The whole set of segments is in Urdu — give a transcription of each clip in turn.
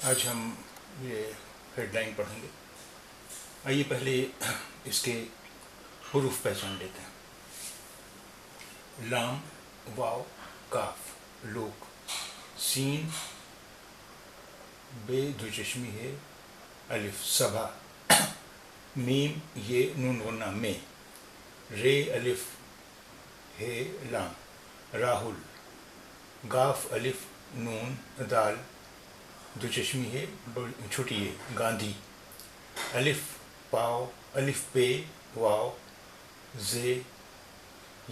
آج ہم یہ ہیڈ لائن پڑھیں گے. آئیے پہلے اس کے حروف پہچان لیتے ہیں. لام، واو، کاف، لوک، سین، بے دو چشمی ہے، الف صبا، میم یہ نون غنہ میں، رے الف ہے لام، راہل، گاف الف نون دال دو چشمی ہے چھوٹی ہے، گاندھی، الف پاؤ الف پے واو زے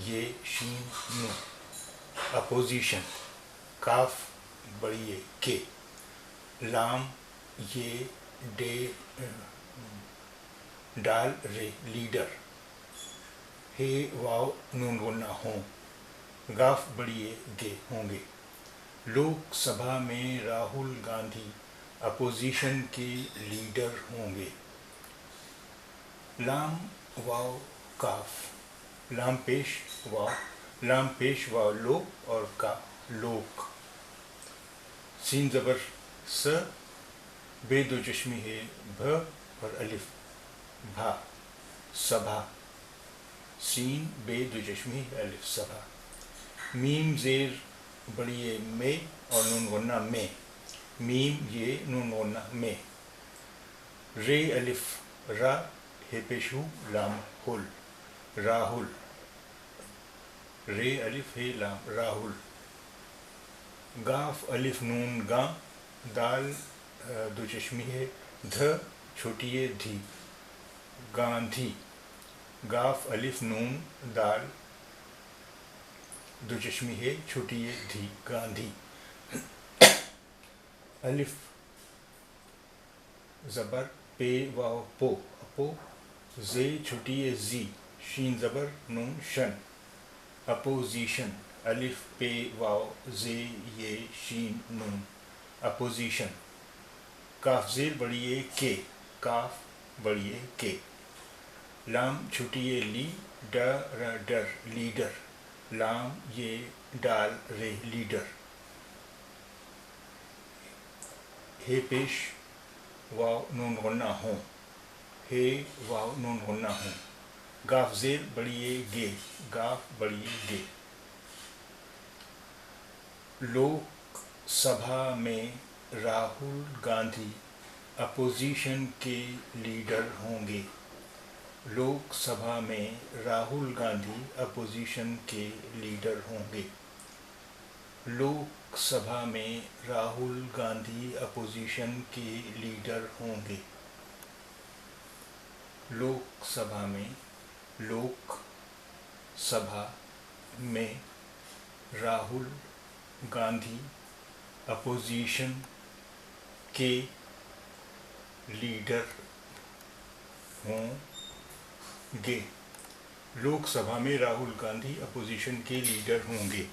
یہ شین نو، اپوزیشن، کاف بڑی ہے کے، لام یہ ڈے ڈال رے لیڈر، ہے واو نون غنہ ہوں، گاف بڑی ہے گے ہوں گے. لوک سبھا میں راہل گاندھی اپوزیشن کے لیڈر ہوں گے. لام واو کاف، لام پیش واو، لام پیش واو لو اور کا لوک، سین زبر س، بے دو چشمی ہے بھ اور الف بھا، سبھا، سین بے دو چشمی ہے الف سبھا، میم زیر بڑی ہے میں اور نون غنہ میں، میم یہ نون غنہ میں، رے الف را ہے پیش ہو لام ہل، راہل، رے الف ہے لام راہل، گاف الف نون گاں، دال دو چشمی ہے دھ چھوٹی ہے دھی، گاندھی، گاف الف نون دال دو چشمی ہے چھوٹی ہے دھی، گاندھی، الف زبر پے واو پو اپو، زے چھوٹی ہے زی، شین زبر نون شن، اپوزیشن، الف پے واو زے یہ شین نون، اپوزیشن، کاف زیر بڑی ہے کے، کاف بڑی ہے کے، لام چھوٹی ہے لی ڈر ڈر لیڈر، لام یہ ڈال رے لیڈر، ہے پیش واو نون غنہ ہوں، ہے واو نون غنہ ہوں، گاف زیر بڑی ہے گے، گاف بڑی ہے گے. لوک سبھا میں راہل گاندھی اپوزیشن کے لیڈر ہوں گے. لوک سبھا میں راہل گاندھی اپوزیشن کے لیڈر ہوں گے. لوک سبھا میں راہل گاندھی اپوزیشن کے لیڈر ہوں گے. لوک سبھا میں، لوک سبھا میں راہل گاندھی اپوزیشن کے لیڈر ہوں گے. لوک سبھا میں راہل گاندھی اپوزیشن کے لیڈر ہوں گے.